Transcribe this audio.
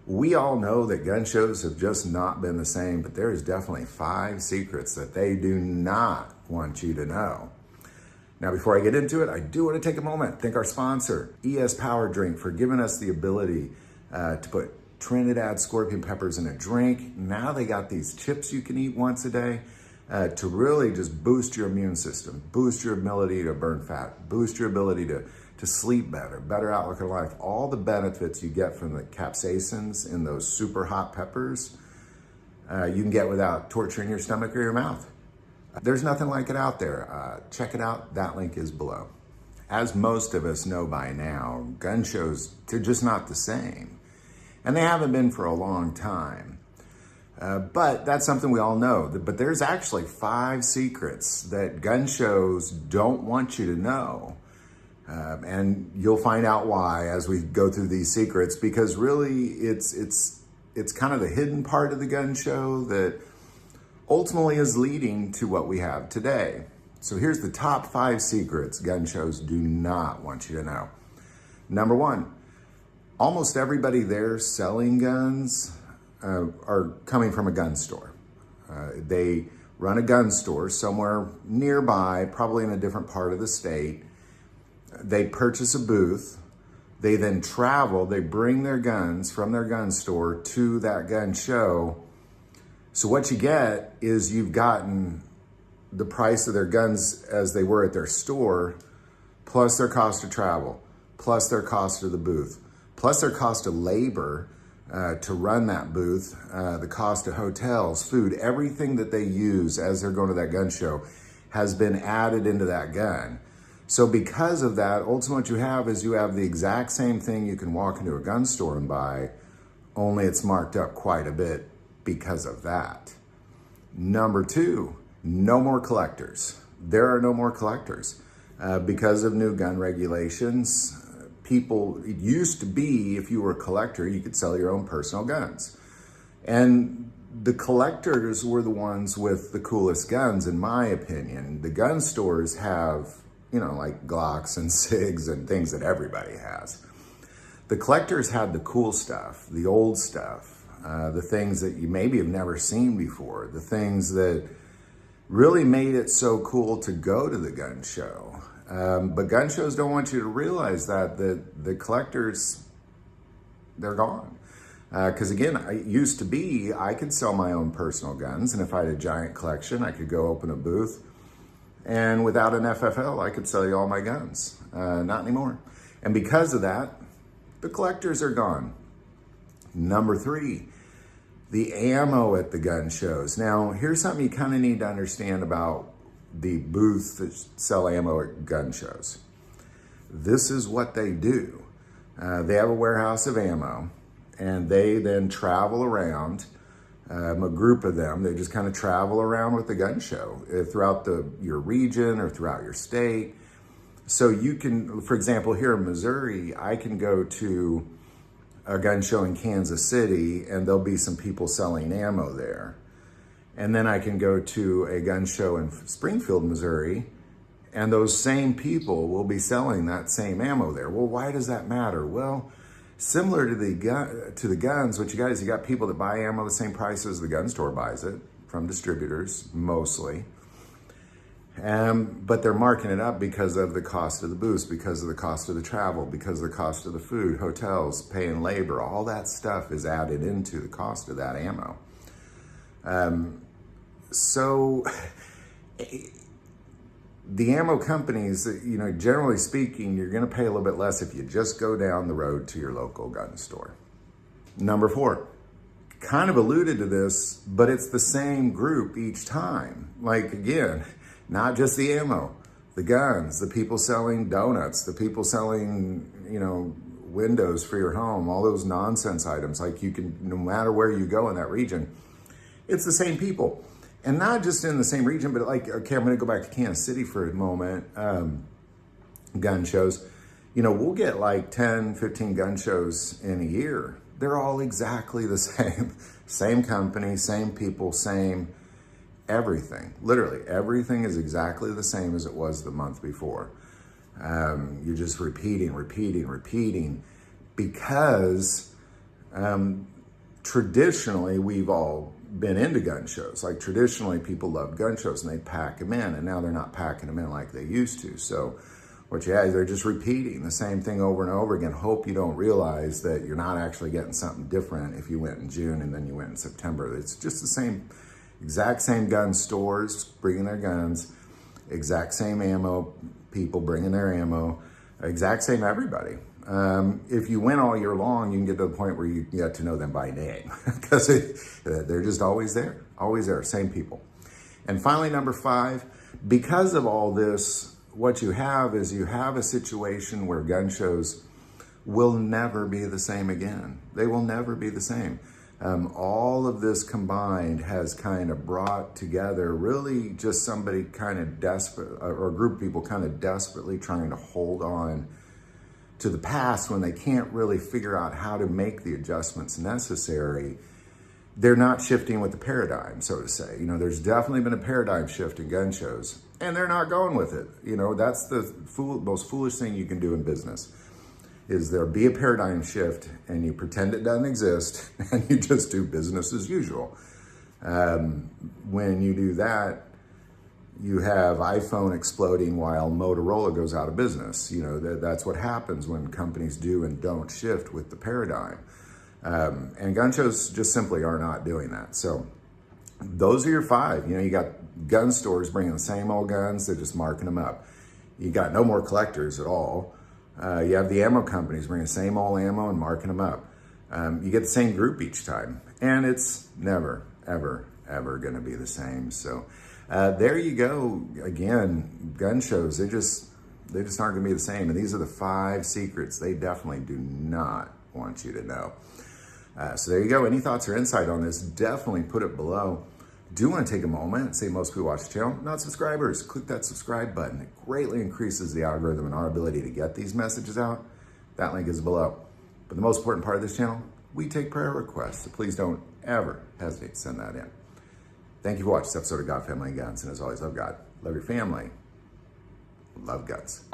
We all know that gun shows have just not been the same, but there is definitely 5 secrets that they do not want you to know. Now, before I get into it, I do want to take a moment, thank our sponsor, ES Power Drink, for giving us the ability to put Trinidad scorpion peppers in a drink. Now they got these chips you can eat once a day to really just boost your immune system, boost your ability to burn fat, boost your ability to sleep better outlook on life. All the benefits you get from the capsaicins in those super hot peppers, you can get without torturing your stomach or your mouth. There's nothing like it out there. Check it out. That link is below. As most of us know by now, gun shows, they're just not the same. And they haven't been for a long time. But that's something we all know. But there's actually 5 secrets that gun shows don't want you to know. And you'll find out why as we go through these secrets, because really it's kind of the hidden part of the gun show that ultimately is leading to what we have today. So here's the top 5 secrets gun shows do not want you to know. Number 1, almost everybody there selling guns are coming from a gun store. They run a gun store somewhere nearby, probably in a different part of the state. They purchase a booth. They then travel. They bring their guns from their gun store to that gun show. So what you get is you've gotten the price of their guns as they were at their store, plus their cost of travel, plus their cost of the booth, plus their cost of labor to run that booth, the cost of hotels, food, everything that they use as they're going to that gun show has been added into that gun. So because of that, ultimately what you have is you have the exact same thing you can walk into a gun store and buy, only it's marked up quite a bit because of that. Number 2, no more collectors. There are no more collectors. Because of new gun regulations, it used to be if you were a collector, you could sell your own personal guns. And the collectors were the ones with the coolest guns, in my opinion. The gun stores have, like Glocks and SIGs and things that everybody has. The collectors had the cool stuff, the old stuff, the things that you maybe have never seen before, the things that really made it so cool to go to the gun show. But gun shows don't want you to realize that the collectors, they're gone. Because again, it used to be I could sell my own personal guns, and if I had a giant collection, I could go open a booth, and without an FFL, I could sell you all my guns. Not anymore. And because of that, the collectors are gone. Number 3, the ammo at the gun shows. Now, here's something you kind of need to understand about the booths that sell ammo at gun shows. This is what they do. They have a warehouse of ammo, and they then travel around, a group of them, they just kind of travel around with the gun show throughout your region or throughout your state. So you can, for example, here in Missouri, I can go to a gun show in Kansas City and there'll be some people selling ammo there. And then I can go to a gun show in Springfield, Missouri, and those same people will be selling that same ammo there. Well, why does that matter? Well, similar to the guns, what you got is you got people that buy ammo the same price as the gun store buys it, from distributors mostly. But they're marking it up because of the cost of the booths, because of the cost of the travel, because of the cost of the food, hotels, paying labor, all that stuff is added into the cost of that ammo. So the ammo companies, generally speaking, you're going to pay a little bit less if you just go down the road to your local gun store. Number 4, kind of alluded to this, but it's the same group each time. Like, again, not just the ammo, the guns, the people selling donuts, the people selling, windows for your home, all those nonsense items. Like, you can, no matter where you go in that region, it's the same people. And not just in the same region, but like, okay, I'm going to go back to Kansas City for a moment. Gun shows, we'll get like 10, 15 gun shows in a year. They're all exactly the same. Same company, same people, same everything. Literally, everything is exactly the same as it was the month before. You're just repeating, because traditionally, we've all been into gun shows. Like traditionally, people loved gun shows and they'd pack them in, and now they're not packing them in like they used to. So what you have is they're just repeating the same thing over and over again. Hope you don't realize that you're not actually getting something different if you went in June and then you went in September. It's just the same, exact same gun stores bringing their guns, exact same ammo people bringing their ammo, exact same everybody. If you win all year long, you can get to the point where you get to know them by name because they're just always there, same people. And finally, number 5, because of all this, what you have is you have a situation where gun shows will never be the same again. They will never be the same. All of this combined has kind of brought together really just somebody kind of desperate, or a group of people kind of desperately trying to hold on to the past when they can't really figure out how to make the adjustments necessary. They're not shifting with the paradigm, so to say. You know, there's definitely been a paradigm shift in gun shows, and they're not going with it. You know, that's the most foolish thing you can do in business, is there be a paradigm shift and you pretend it doesn't exist and you just do business as usual. When you do that, you have iPhone exploding while Motorola goes out of business. You know, that's what happens when companies do and don't shift with the paradigm. And gun shows just simply are not doing that. So those are your 5. You know, you got gun stores bringing the same old guns, they're just marking them up. You got no more collectors at all. You have the ammo companies bringing the same old ammo and marking them up. You get the same group each time, and it's never, ever, ever going to be the same. So there you go. Again, gun shows, they just aren't going to be the same. And these are the 5 secrets they definitely do not want you to know. So there you go. Any thoughts or insight on this, definitely put it below. Do want to take a moment and say most people watch the channel, not subscribers. Click that subscribe button. It greatly increases the algorithm and our ability to get these messages out. That link is below. But the most important part of this channel, we take prayer requests. So please don't ever hesitate to send that in. Thank you for watching this episode of God, Family, and Guns. And as always, love God, love your family, love guns.